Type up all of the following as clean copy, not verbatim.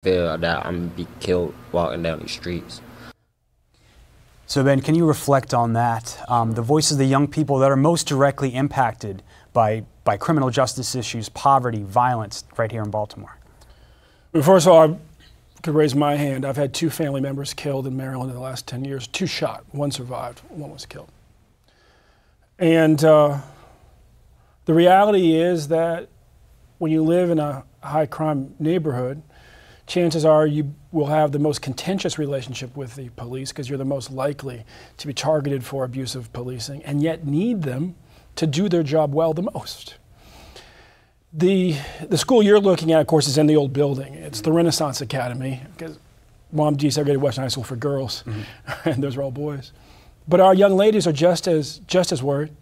Feel that I'm gonna be killed walking down the streets. So Ben, can you reflect on that? The voices of the young people that are most directly impacted by criminal justice issues, poverty, violence right here in Baltimore. Well, first of all, I could raise my hand. I've had 2 family members killed in Maryland in the last 10 years. 2 shot, 1 survived, 1 was killed. And the reality is that when you live in a high crime neighborhood, chances are you will have the most contentious relationship with the police because you're the most likely to be targeted for abusive policing and yet need them to do their job well the most. The school you're looking at, of course, is in the old building. It's the Renaissance Academy, because Mom desegregated Western High School for girls, and those are all boys. But our young ladies are just as worried.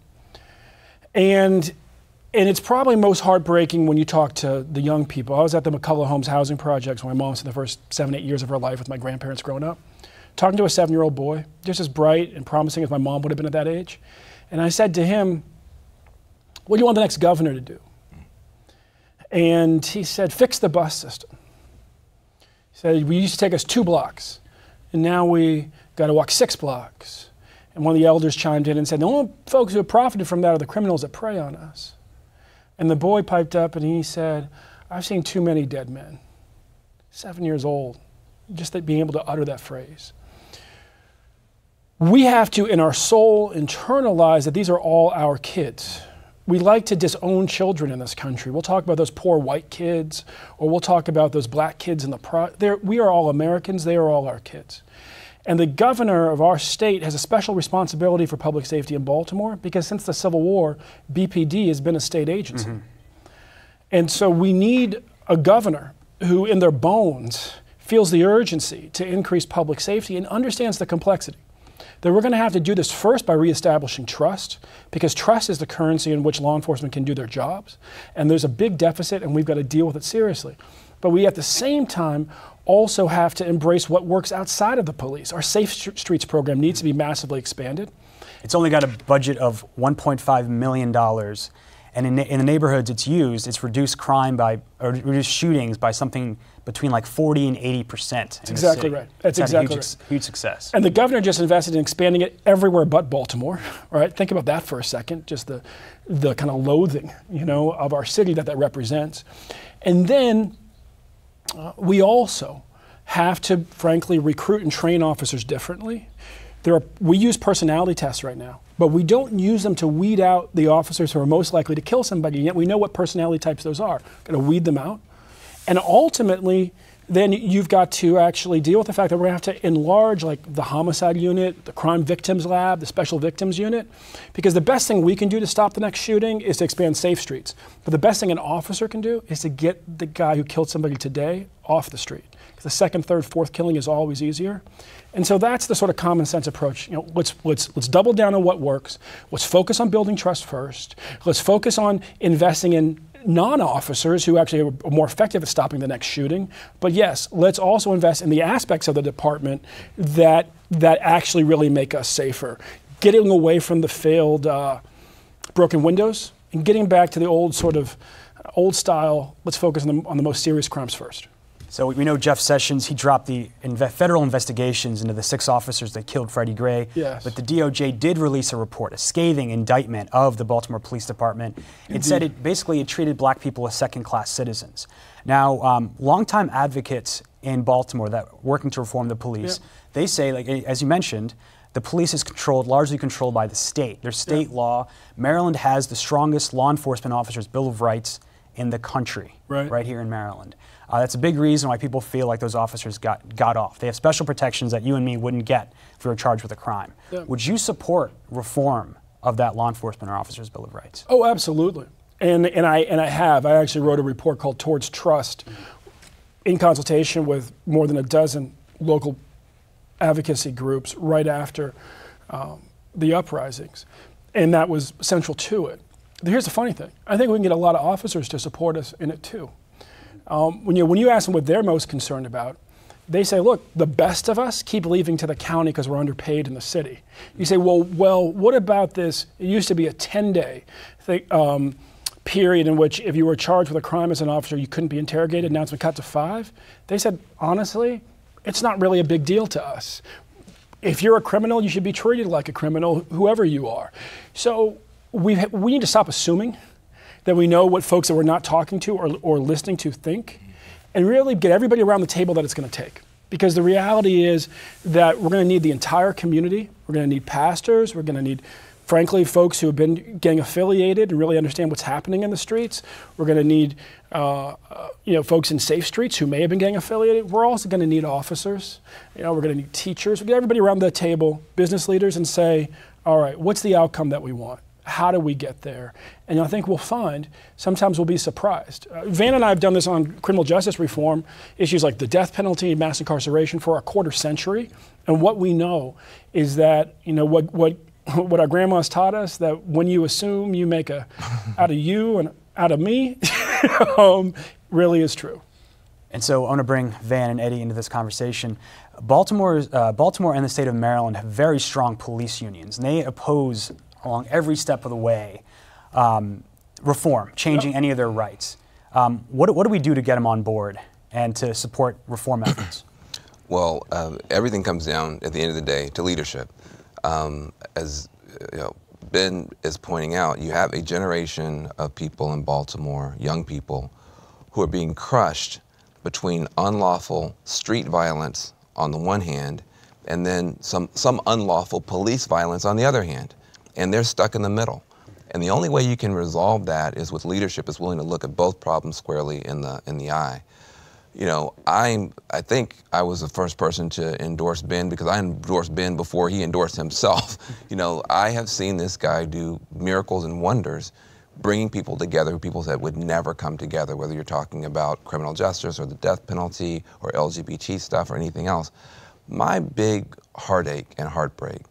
And it's probably most heartbreaking when you talk to the young people. I was at the McCullough Homes housing projects when my mom spent the first 7, 8 years of her life with my grandparents growing up, talking to a 7-year-old boy, just as bright and promising as my mom would have been at that age. And I said to him, "What do you want the next governor to do?" And he said, "Fix the bus system." He said, "We used to take us 2 blocks, and now we got to walk 6 blocks." And one of the elders chimed in and said, "The only folks who have profited from that are the criminals that prey on us." And the boy piped up and he said, "I've seen too many dead men." 7 years old, just being able to utter that phrase. We have to, in our soul, internalize that these are all our kids. We like to disown children in this country. We'll talk about those poor white kids, or we'll talk about those black kids in the we are all Americans, they are all our kids. And the governor of our state has a special responsibility for public safety in Baltimore because since the Civil War, BPD has been a state agency. And so we need a governor who in their bones feels the urgency to increase public safety and understands the complexity. That we're going to have to do this first by reestablishing trust, because trust is the currency in which law enforcement can do their jobs. And there's a big deficit and we've got to deal with it seriously. But we at the same time also have to embrace what works outside of the police. Our Safe Streets program needs to be massively expanded. It's only got a budget of $1.5 million. And in the neighborhoods it's used, it's reduced crime by, or reduced shootings by something between like 40 and 80%. That's exactly right. That's exactly right. Huge success. And the governor just invested in expanding it everywhere but Baltimore, right? Think about that for a second, just the kind of loathing, you know, of our city that represents. And then we also have to, frankly, recruit and train officers differently. We use personality tests right now, but we don't use them to weed out the officers who are most likely to kill somebody, yet we know what personality types those are. Got to weed them out. And ultimately, then you've got to actually deal with the fact that we're going to have to enlarge like the homicide unit, the crime victims lab, the special victims unit, because the best thing we can do to stop the next shooting is to expand safe streets. But the best thing an officer can do is to get the guy who killed somebody today off the street. Because the second, third, fourth killing is always easier. And so that's the sort of common sense approach. You know, let's double down on what works. Let's focus on building trust first. Let's focus on investing in non-officers who actually are more effective at stopping the next shooting. But yes, let's also invest in the aspects of the department that actually really make us safer. Getting away from the failed broken windows and getting back to the old sort of old style, let's focus on the most serious crimes first. So we know Jeff Sessions, he dropped the federal investigations into the 6 officers that killed Freddie Gray. Yes. But the DOJ did release a report, a scathing indictment of the Baltimore Police Department. It said it treated black people as second-class citizens. Now, longtime advocates in Baltimore that working to reform the police, they say, like as you mentioned, the police is largely controlled by the state. There's state law. Maryland has the strongest law enforcement officers' Bill of Rights in the country, right here in Maryland. That's a big reason why people feel like those officers got off. They have special protections that you and me wouldn't get if we were charged with a crime. Would you support reform of that law enforcement or officers' Bill of Rights? Oh, absolutely. And I have. I actually wrote a report called Towards Trust in consultation with more than a dozen local advocacy groups right after the uprisings. And that was central to it. Here's the funny thing. I think we can get a lot of officers to support us in it too. When you ask them what they're most concerned about, they say, look, the best of us keep leaving to the county because we're underpaid in the city. You say, well, what about this? It used to be a 10-day period in which if you were charged with a crime as an officer, you couldn't be interrogated. Now it's been cut to 5. They said, honestly, it's not really a big deal to us. If you're a criminal, you should be treated like a criminal, whoever you are. So we need to stop assuming that we know what folks that we're not talking to or listening to think, and really get everybody around the table that it's going to take. Because the reality is that we're going to need the entire community. We're going to need pastors. We're going to need, frankly, folks who have been gang affiliated and really understand what's happening in the streets. We're going to need folks in safe streets who may have been gang affiliated. We're also going to need officers. We're going to need teachers. We get everybody around the table, business leaders, and say, all right, what's the outcome that we want? How do we get there? And I think we'll find, sometimes we'll be surprised. Van and I have done this on criminal justice reform, issues like the death penalty, mass incarceration for a quarter century. And what we know is that, what our grandmas taught us, that when you assume you make out of you and out of me, really is true. And so I want to bring Van and Eddie into this conversation. Baltimore and the state of Maryland have very strong police unions, and they oppose along every step of the way reform, changing any of their rights. What do we do to get them on board and to support reform efforts? Well, everything comes down at the end of the day to leadership. As Ben is pointing out, you have a generation of people in Baltimore, young people, who are being crushed between unlawful street violence on the one hand and then some unlawful police violence on the other hand. And they're stuck in the middle. And the only way you can resolve that is with leadership that's willing to look at both problems squarely in the eye. I think I was the first person to endorse Ben because I endorsed Ben before he endorsed himself. I have seen this guy do miracles and wonders, bringing people together who people said would never come together, whether you're talking about criminal justice or the death penalty or LGBT stuff or anything else. My big heartache and heartbreak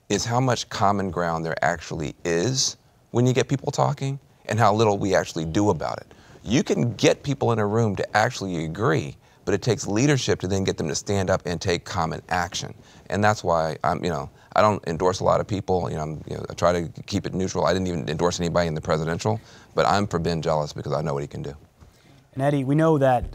is how much common ground there actually is when you get people talking and how little we actually do about it. You can get people in a room to actually agree, but it takes leadership to then get them to stand up and take common action. And that's why I don't endorse a lot of people. I try to keep it neutral. I didn't even endorse anybody in the presidential, but I'm for Ben jealous because I know what he can do. And Eddie, we know that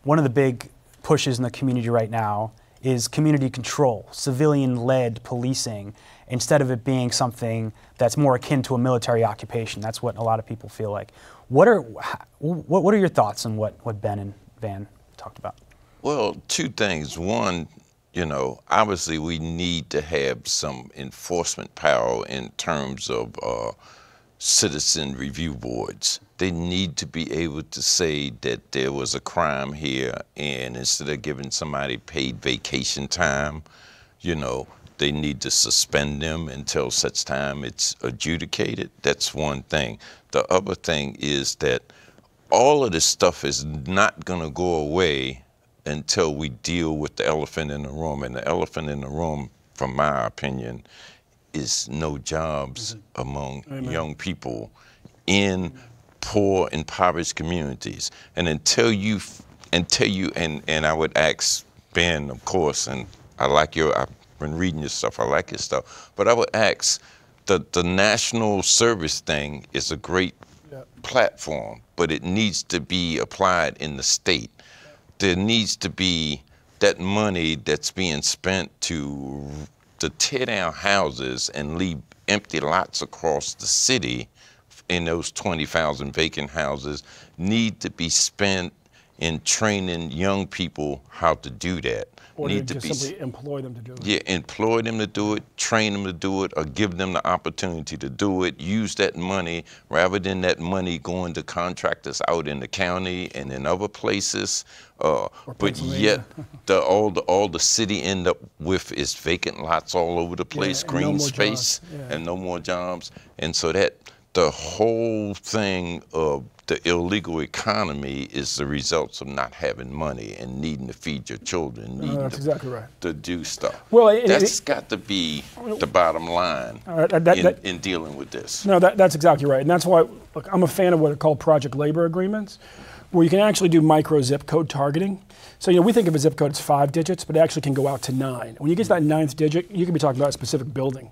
one of the big pushes in the community right now is community control, civilian-led policing, instead of it being something that's more akin to a military occupation. That's what a lot of people feel like. What are your thoughts on what Ben and Van talked about? Well, 2 things. One, obviously we need to have some enforcement power in terms of citizen review boards. They need to be able to say that there was a crime here, and instead of giving somebody paid vacation time, they need to suspend them until such time it's adjudicated. That's one thing. The other thing is that all of this stuff is not going to go away until we deal with the elephant in the room. And the elephant in the room, from my opinion, is no jobs among young people in poor, impoverished communities. And until you, and I would ask Ben, of course, and I've been reading your stuff, I like your stuff, but I would ask, the national service thing is a great platform, but it needs to be applied in the state. There needs to be that money that's being spent to tear down houses and leave empty lots across the city in those 20,000 vacant houses need to be spent in training young people how to do that. Or need to just simply employ them to do it. Yeah, employ them to do it, train them to do it, or give them the opportunity to do it. Use that money rather than that money going to contractors out in the county and in other places. But yet, all the city end up with is vacant lots all over the place, green space, and no more jobs. And so that the whole thing of the illegal economy is the results of not having money and needing to feed your children, needing exactly right. to do stuff. Well, that's got to be the bottom line in dealing with this. No, that's exactly right. And that's why, look, I'm a fan of what are called project labor agreements, where you can actually do micro zip code targeting. So, we think of a zip code as 5 digits, but it actually can go out to 9. When you get to that 9th digit, you can be talking about a specific building.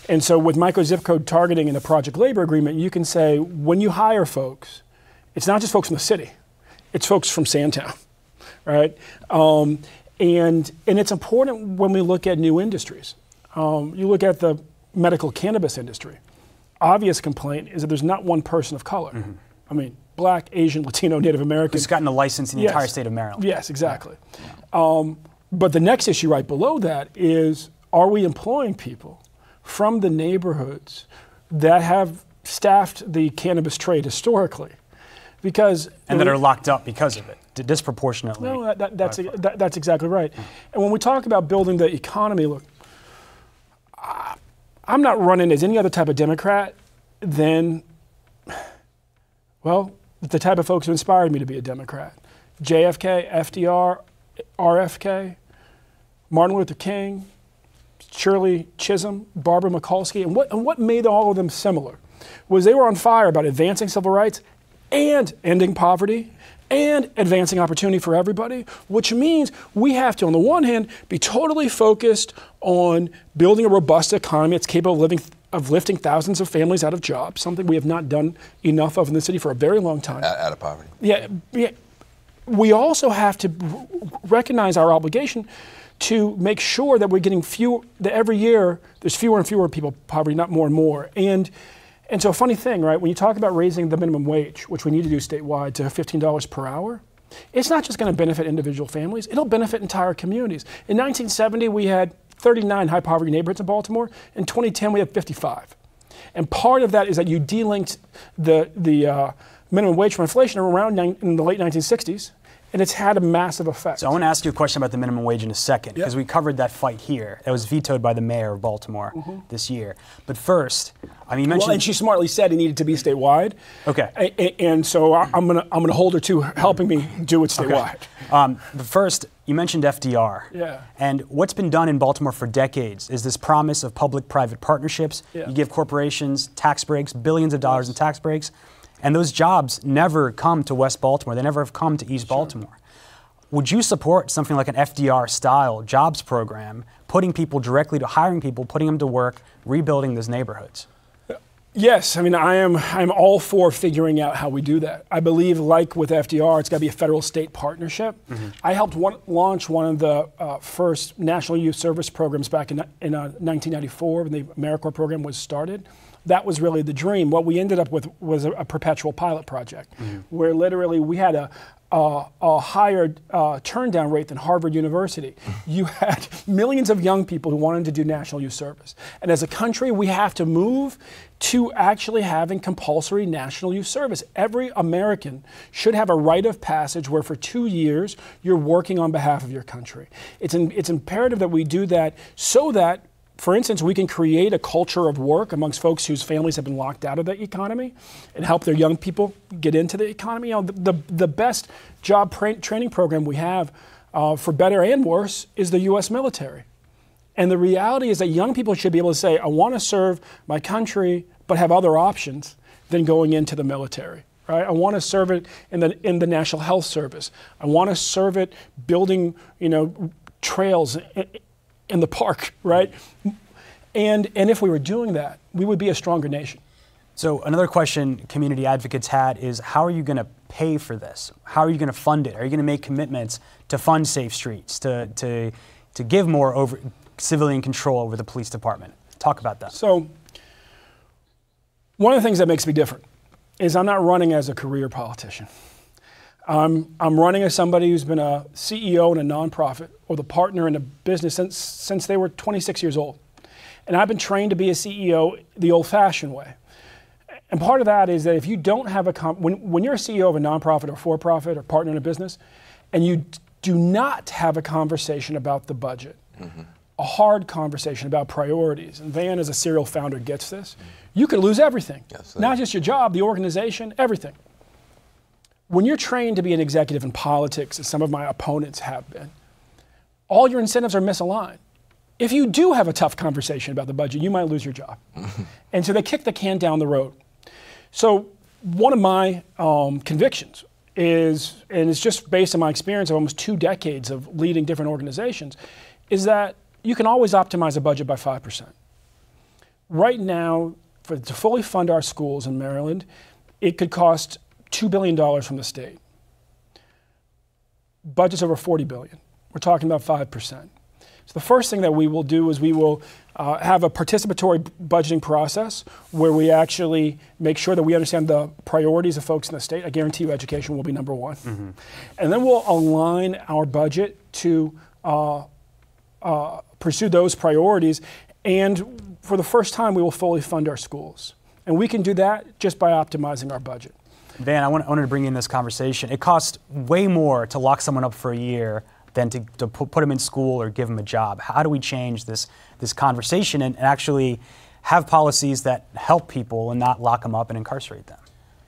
And so with micro zip code targeting and the project labor agreement, you can say when you hire folks, it's not just folks from the city, it's folks from Sandtown, right? And it's important when we look at new industries. You look at the medical cannabis industry. Obvious complaint is that there's not one person of color. I mean, Black, Asian, Latino, Native American. Who's gotten a license in the Yes. entire state of Maryland. Yes, exactly. But the next issue right below that is, are we employing people from the neighborhoods that have staffed the cannabis trade historically? Because And that are locked up because of it, disproportionately. no, that's exactly right. And when we talk about building the economy, look, I'm not running as any other type of Democrat than, well, the type of folks who inspired me to be a Democrat. JFK, FDR, RFK, Martin Luther King, Shirley Chisholm, Barbara Mikulski. And what made all of them similar was they were on fire about advancing civil rights and ending poverty and advancing opportunity for everybody, which means we have to, on the one hand, be totally focused on building a robust economy that's capable of lifting thousands of families out of jobs, something we have not done enough of in the city for a very long time. Out of poverty. Yeah. We also have to recognize our obligation to make sure that we're getting that every year there's fewer and fewer people in poverty, not more and more. And so a funny thing, right, when you talk about raising the minimum wage, which we need to do statewide to $15 per hour, it's not just going to benefit individual families, it'll benefit entire communities. In 1970, we had 39 high poverty neighborhoods in Baltimore. In 2010, we had 55. And part of that is that you delinked the minimum wage from inflation around in the late 1960s, and it's had a massive effect. So I want to ask you a question about the minimum wage in a second, because we covered that fight here. That was vetoed by the mayor of Baltimore this year. But first, I mean, you mentioned... Well, and she smartly said it needed to be statewide. Okay. And so I'm gonna hold her to helping me do it statewide. But first, you mentioned FDR. Yeah. And what's been done in Baltimore for decades is this promise of public-private partnerships. Yeah. You give corporations tax breaks, billions of dollars in tax breaks. And those jobs never come to West Baltimore. They never have come to East Baltimore. Would you support something like an FDR-style jobs program, putting people directly to hiring people, putting them to work, rebuilding those neighborhoods? Yes, I mean, I'm all for figuring out how we do that. I believe, like with FDR, it's got to be a federal-state partnership. I helped launch one of the first National Youth Service programs back in 1994 when the AmeriCorps program was started. That was really the dream. What we ended up with was a perpetual pilot project, where literally we had a higher turn-down rate than Harvard University. You had millions of young people who wanted to do National Youth Service. And as a country, we have to move to actually having compulsory National Youth Service. Every American should have a rite of passage where for 2 years you're working on behalf of your country. It's imperative that we do that so that, for instance, we can create a culture of work amongst folks whose families have been locked out of the economy and help their young people get into the economy. You know, the best job training program we have, for better and worse, is the U.S. military. And the reality is that young people should be able to say, I want to serve my country, but have other options than going into the military. Right? I want to serve it in the National Health Service. I want to serve it building, trails in the park, right? And if we were doing that, we would be a stronger nation. So another question community advocates had is, how are you going to pay for this? How are you going to fund it? Are you going to make commitments to fund safe streets, to give more civilian control over the police department? Talk about that. So one of the things that makes me different is I'm not running as a career politician. I'm running as somebody who's been a CEO in a nonprofit or the partner in a business since they were 26 years old. And I've been trained to be a CEO the old-fashioned way. And part of that is that if you don't have when you're a CEO of a nonprofit or for-profit or partner in a business, and you do not have a conversation about the budget, a hard conversation about priorities, and Van as a serial founder gets this, you could lose everything. Absolutely. Not just your job, the organization, everything. When you're trained to be an executive in politics, as some of my opponents have been, all your incentives are misaligned. If you do have a tough conversation about the budget, you might lose your job. And so they kick the can down the road. So one of my convictions is, and it's just based on my experience of almost 2 decades of leading different organizations, is that you can always optimize a budget by 5%. Right now, to fully fund our schools in Maryland, it could cost $2 billion from the state. Budget's over $40 billion. We're talking about 5%. So the first thing that we will do is we will have a participatory budgeting process where we actually make sure that we understand the priorities of folks in the state. I guarantee you education will be number one. Mm-hmm. And then we'll align our budget to pursue those priorities. And for the first time, we will fully fund our schools. And we can do that just by optimizing our budget. Van, I wanted to bring in this conversation. It costs way more to lock someone up for a year than to put them in school or give them a job. How do we change this conversation and actually have policies that help people and not lock them up and incarcerate them?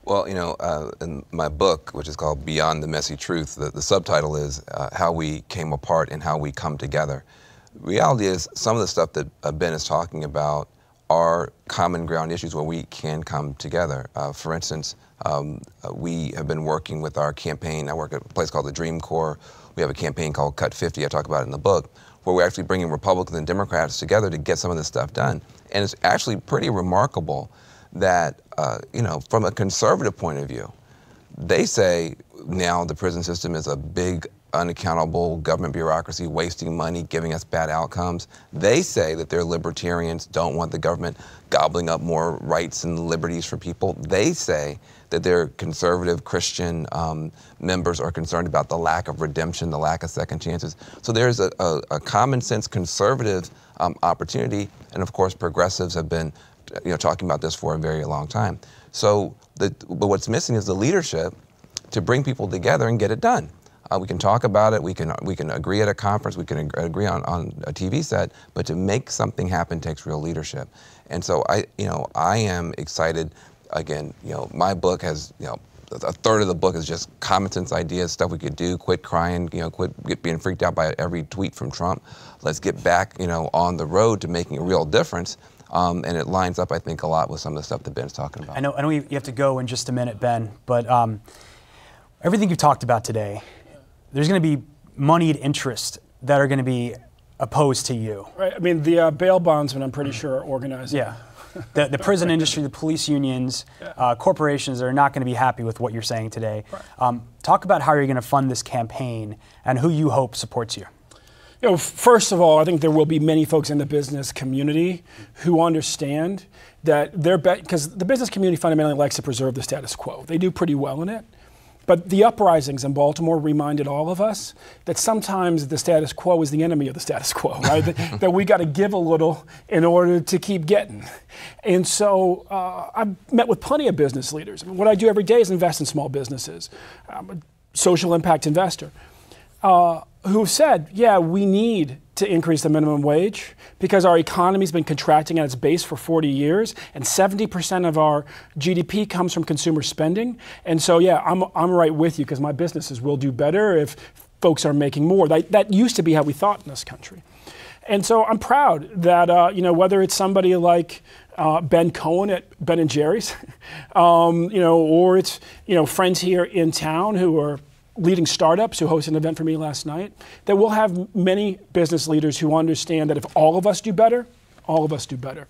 Well, you know, in my book, which is called Beyond the Messy Truth, the subtitle is How We Came Apart and How We Come Together. Reality is some of the stuff that Ben is talking about are common ground issues where we can come together. For instance, we have been working with our campaign. I work at a place called the Dream Corps. We have a campaign called Cut 50, I talk about it in the book, where we're actually bringing Republicans and Democrats together to get some of this stuff done. And it's actually pretty remarkable that, you know, from a conservative point of view, they say now the prison system is a big, unaccountable government bureaucracy, wasting money, giving us bad outcomes. They say that they're libertarians, don't want the government gobbling up more rights and liberties for people. They say that their conservative Christian members are concerned about the lack of redemption, the lack of second chances. So there's a common sense conservative opportunity, and of course progressives have been talking about this for a very long time. So, but what's missing is the leadership to bring people together and get it done. We can talk about it, we can agree at a conference, we can agree on a TV set, but to make something happen takes real leadership. And so I am excited. Again, my book has, a third of the book is just common sense ideas, stuff we could do, quit crying, quit being freaked out by every tweet from Trump. Let's get back, on the road to making a real difference. And it lines up, I think, a lot with some of the stuff that Ben's talking about. I know you have to go in just a minute, Ben, but everything you've talked about today, there's going to be moneyed interests that are going to be opposed to you. Right. I mean, the bail bondsmen, I'm pretty sure, are organizing. Yeah. The prison industry, the police unions, corporations are not going to be happy with what you're saying today. Right. Talk about how you're going to fund this campaign and who you hope supports you. First of all, I think there will be many folks in the business community who understand that because the business community fundamentally likes to preserve the status quo. They do pretty well in it. But the uprisings in Baltimore reminded all of us that sometimes the status quo is the enemy of the status quo, right? that we got to give a little in order to keep getting. And so I've met with plenty of business leaders. What I do every day is invest in small businesses. I'm a social impact investor. Who said, yeah, we need to increase the minimum wage because our economy's been contracting at its base for 40 years, and 70% of our GDP comes from consumer spending. And so, yeah, I'm right with you because my businesses will do better if folks are making more. That used to be how we thought in this country. And so I'm proud that, whether it's somebody like Ben Cohen at Ben & Jerry's, or it's, friends here in town who are leading startups who hosted an event for me last night, that we'll have many business leaders who understand that if all of us do better, all of us do better.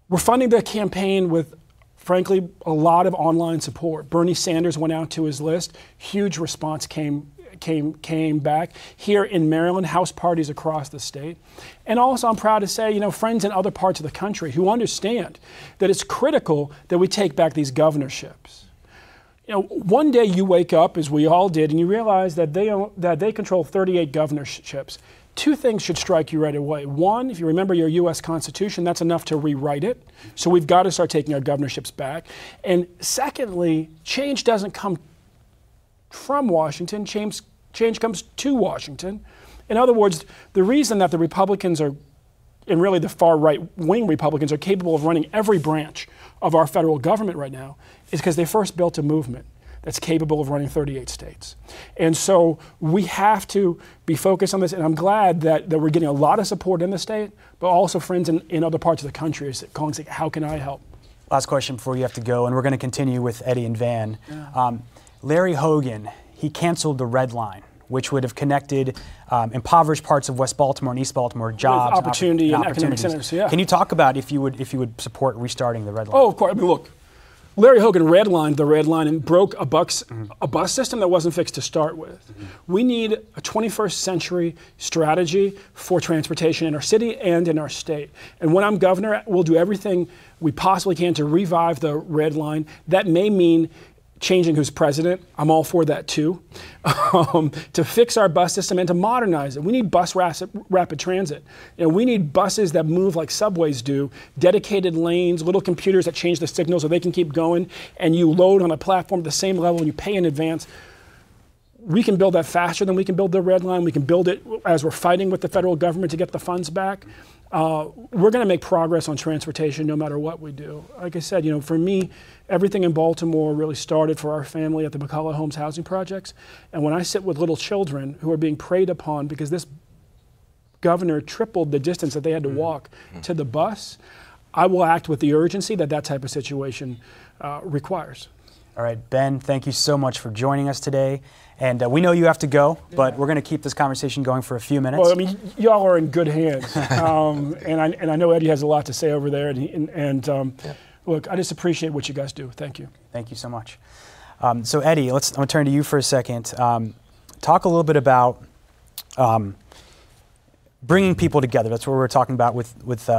We're funding the campaign with, frankly, a lot of online support. Bernie Sanders went out to his list. Huge response came back. Here in Maryland, house parties across the state. And also, I'm proud to say, friends in other parts of the country who understand that it's critical that we take back these governorships. One day you wake up, as we all did, and you realize that they control 38 governorships. Two things should strike you right away. One, if you remember your U.S. Constitution, that's enough to rewrite it. So we've got to start taking our governorships back. And secondly, change doesn't come from Washington. Change comes to Washington. In other words, the reason that the Republicans are, and really the far right-wing Republicans, are capable of running every branch of our federal government right now is because they first built a movement that's capable of running 38 states. And so we have to be focused on this, and I'm glad that we're getting a lot of support in the state, but also friends in other parts of the country are calling saying, how can I help? Last question before you have to go, and we're going to continue with Eddie and Van. Yeah. Larry Hogan, he canceled the Red Line, which would have connected impoverished parts of West Baltimore and East Baltimore, jobs, opportunity and economic opportunities. centers. Yeah. Can you talk about if you would support restarting the Red Line? Oh, of course. I mean, look, Larry Hogan redlined the Red Line and broke a bus system that wasn't fixed to start with. We need a 21st century strategy for transportation in our city and in our state. And when I'm governor, we'll do everything we possibly can to revive the Red Line. That may mean changing who's president. I'm all for that too. To fix our bus system and to modernize it. We need bus rapid transit. We need buses that move like subways do, dedicated lanes, little computers that change the signal so they can keep going, and you load on a platform at the same level and you pay in advance. We can build that faster than we can build the Red Line. We can build it as we're fighting with the federal government to get the funds back. We're going to make progress on transportation no matter what we do. Like I said, for me, everything in Baltimore really started for our family at the McCullough Homes housing projects. And when I sit with little children who are being preyed upon because this governor tripled the distance that they had to walk to the bus, I will act with the urgency that type of situation requires. All right, Ben, thank you so much for joining us today. And we know you have to go, but we're going to keep this conversation going for a few minutes. Well, I mean, y'all are in good hands. And I know Eddie has a lot to say over there. Look, I just appreciate what you guys do. Thank you. Thank you so much. So Eddie, I'm going to turn to you for a second. Talk a little bit about bringing people together. That's what we're talking about with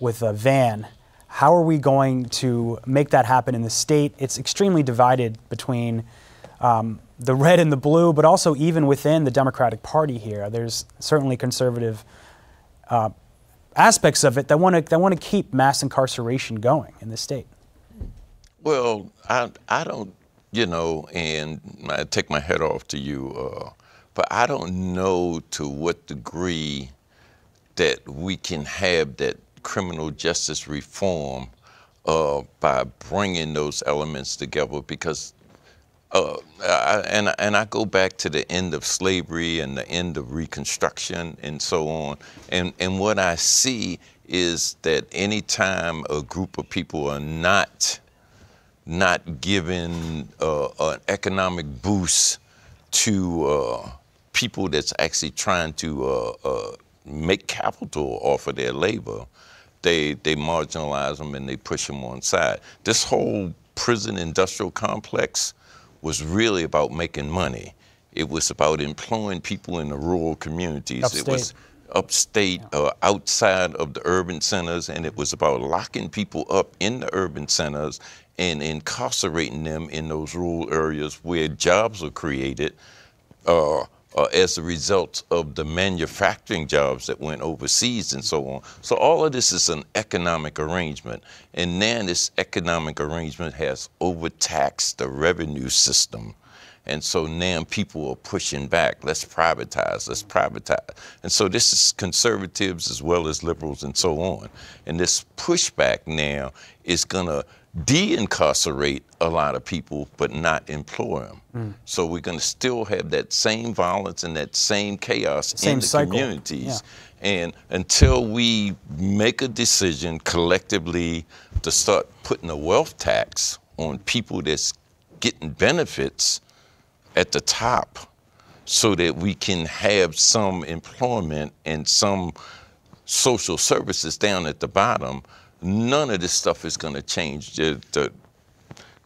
Van. How are we going to make that happen in the state? It's extremely divided between the red and the blue, but also even within the Democratic Party here. There's certainly conservative aspects of it that want to keep mass incarceration going in the state. Well, I don't, and I take my hat off to you, but I don't know to what degree that we can have that criminal justice reform by bringing those elements together, because I go back to the end of slavery and the end of Reconstruction and so on, and what I see is that anytime a group of people are not given an economic boost to people that's actually trying to make capital off of their labor, they marginalize them and they push them on side. This whole prison industrial complex was really about making money. It was about employing people in the rural communities. Upstate. It was upstate, outside of the urban centers, and it was about locking people up in the urban centers and incarcerating them in those rural areas where jobs are created as a result of the manufacturing jobs that went overseas and so on. So all of this is an economic arrangement. And now this economic arrangement has overtaxed the revenue system. And so now people are pushing back, let's privatize, let's privatize. And so this is conservatives as well as liberals and so on. And this pushback now is gonna de-incarcerate a lot of people, but not employ them. So we're going to still have that same violence and that same chaos in the cycle. communities. Yeah. And until we make a decision collectively to start putting a wealth tax on people that's getting benefits at the top so that we can have some employment and some social services down at the bottom, none of this stuff is going to change. The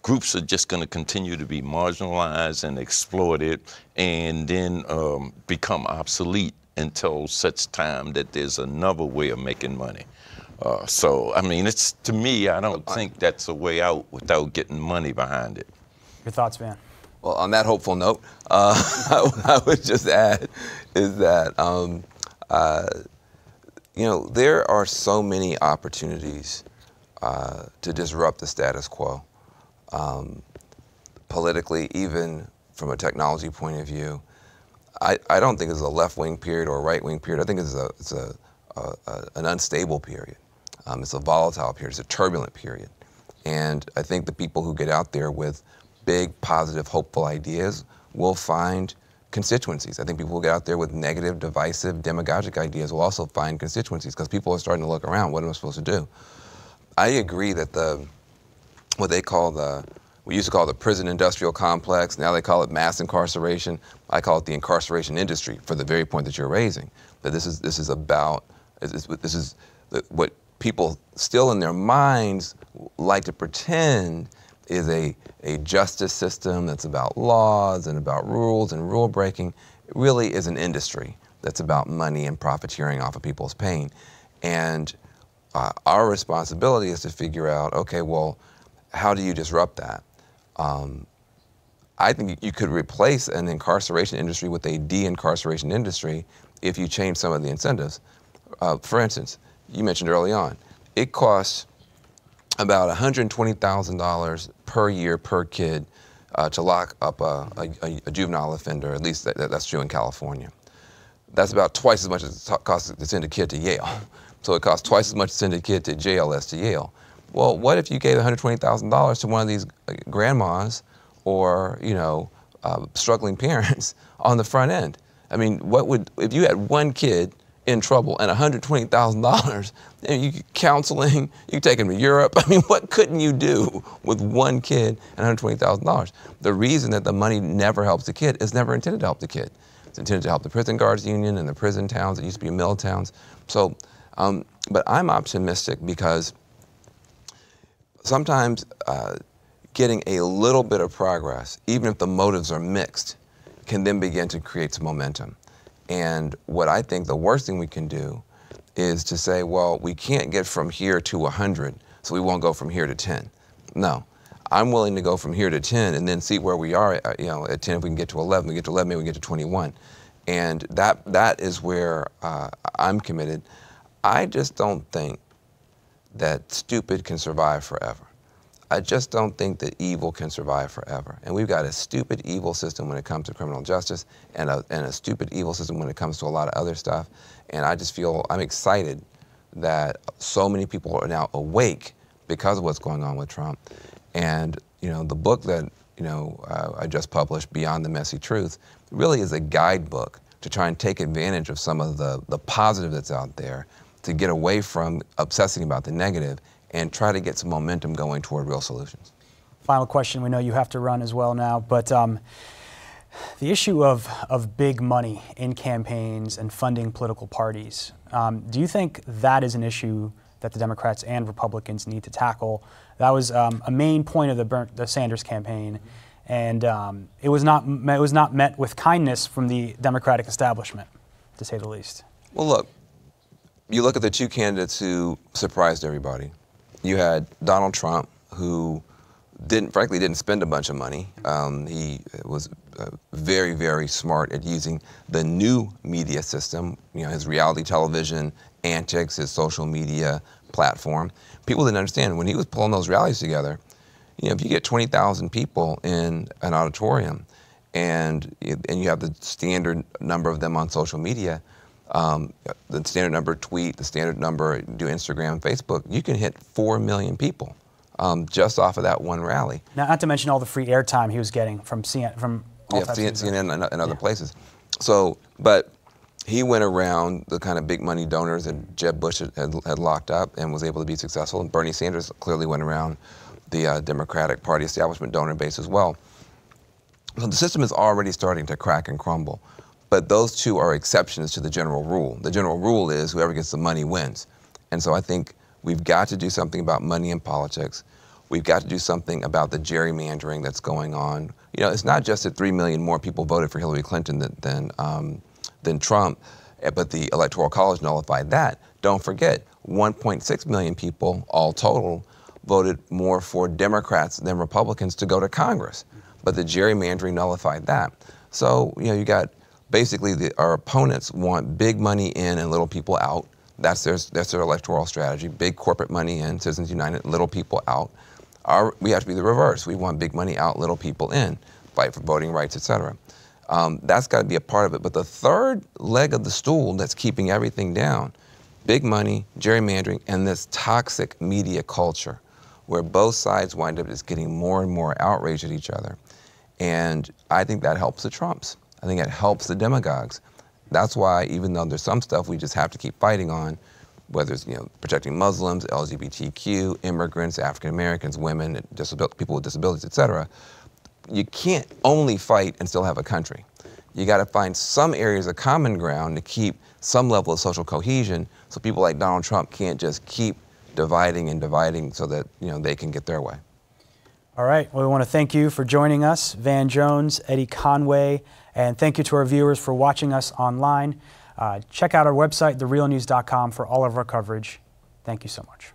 groups are just going to continue to be marginalized and exploited and then become obsolete until such time that there's another way of making money. So, I mean, to me, I don't think that's a way out without getting money behind it. Your thoughts, Van? Well, on that hopeful note, I would just add is that there are so many opportunities to disrupt the status quo, politically, even from a technology point of view. I don't think it's a left-wing period or a right-wing period. I think it's an unstable period. It's a volatile period. It's a turbulent period. And I think the people who get out there with big, positive, hopeful ideas will find constituencies. I think people who get out there with negative, divisive, demagogic ideas will also find constituencies, because people are starting to look around. What am I supposed to do? I agree that what we used to call it the prison industrial complex. Now they call it mass incarceration. I call it the incarceration industry for the very point that you're raising. That this is about, what people still in their minds like to pretend is a justice system that's about laws and about rules and rule breaking. It really is an industry that's about money and profiteering off of people's pain. And our responsibility is to figure out, okay, well, how do you disrupt that? I think you could replace an incarceration industry with a de-incarceration industry if you change some of the incentives. For instance, you mentioned early on, it costs about $120,000 per year per kid to lock up a juvenile offender. At least that's true in California. That's about twice as much as it costs to send a kid to Yale. So it costs twice as much to send a kid to jail as to Yale. Well, what if you gave $120,000 to one of these grandmas or, you know, struggling parents on the front end? I mean, if you had one kid in trouble and $120,000, you could counseling, you could take him to Europe. I mean, what couldn't you do with one kid and $120,000? The reason that the money never helps the kid is never intended to help the kid. It's intended to help the prison guards union and the prison towns that used to be mill towns. So, but I'm optimistic because sometimes getting a little bit of progress, even if the motives are mixed, can then begin to create some momentum. And what I think the worst thing we can do is to say, well, we can't get from here to 100, so we won't go from here to 10. No, I'm willing to go from here to 10 and then see where we are, you know, at 10. If we can get to 11, we get to 11, maybe we get to 21. And that is where I'm committed. I just don't think that stupid can survive forever. I just don't think that evil can survive forever. And we've got a stupid, evil system when it comes to criminal justice and a stupid, evil system when it comes to a lot of other stuff. And I just feel, I'm excited that so many people are now awake because of what's going on with Trump. And, you know, the book that, you know, I just published, Beyond the Messy Truth, really is a guidebook to try and take advantage of some of the positive that's out there, to get away from obsessing about the negative and try to get some momentum going toward real solutions. Final question, we know you have to run as well now, but the issue of big money in campaigns and funding political parties, do you think that is an issue that the Democrats and Republicans need to tackle? That was a main point of the Sanders campaign, and it was not met with kindness from the Democratic establishment, to say the least. Well, look, you look at the two candidates who surprised everybody. You had Donald Trump, who frankly didn't spend a bunch of money. He was very, very smart at using the new media system, you know, his reality television antics, his social media platform. People didn't understand when he was pulling those rallies together. You know, if you get 20,000 people in an auditorium and you have the standard number of them on social media, the standard number tweet, the standard number do Instagram and Facebook, you can hit 4 million people just off of that one rally. Now, not to mention all the free airtime he was getting from CNN and other places. So, but he went around the kind of big money donors that Jeb Bush had locked up and was able to be successful. And Bernie Sanders clearly went around the Democratic Party establishment donor base as well. So the system is already starting to crack and crumble. But those two are exceptions to the general rule. The general rule is whoever gets the money wins. And so I think we've got to do something about money in politics. We've got to do something about the gerrymandering that's going on. You know, it's not just that 3 million more people voted for Hillary Clinton than Trump, but the Electoral College nullified that. Don't forget, 1.6 million people, all total, voted more for Democrats than Republicans to go to Congress. But the gerrymandering nullified that. So, you know, you got basically our opponents want big money in and little people out. That's their electoral strategy. Big corporate money in, Citizens United, little people out. We have to be the reverse. We want big money out, little people in, fight for voting rights, et cetera. That's got to be a part of it. But the third leg of the stool that's keeping everything down, big money, gerrymandering, and this toxic media culture where both sides wind up just getting more and more outraged at each other. And I think that helps the Trumps. I think it helps the demagogues. That's why, even though there's some stuff we just have to keep fighting on, whether it's protecting Muslims, LGBTQ, immigrants, African Americans, women, people with disabilities, etc. You can't only fight and still have a country. You got to find some areas of common ground to keep some level of social cohesion, so people like Donald Trump can't just keep dividing and dividing so that they can get their way. All right. Well, we want to thank you for joining us, Van Jones, Eddie Conway, and thank you to our viewers for watching us online. Check out our website, therealnews.com, for all of our coverage. Thank you so much.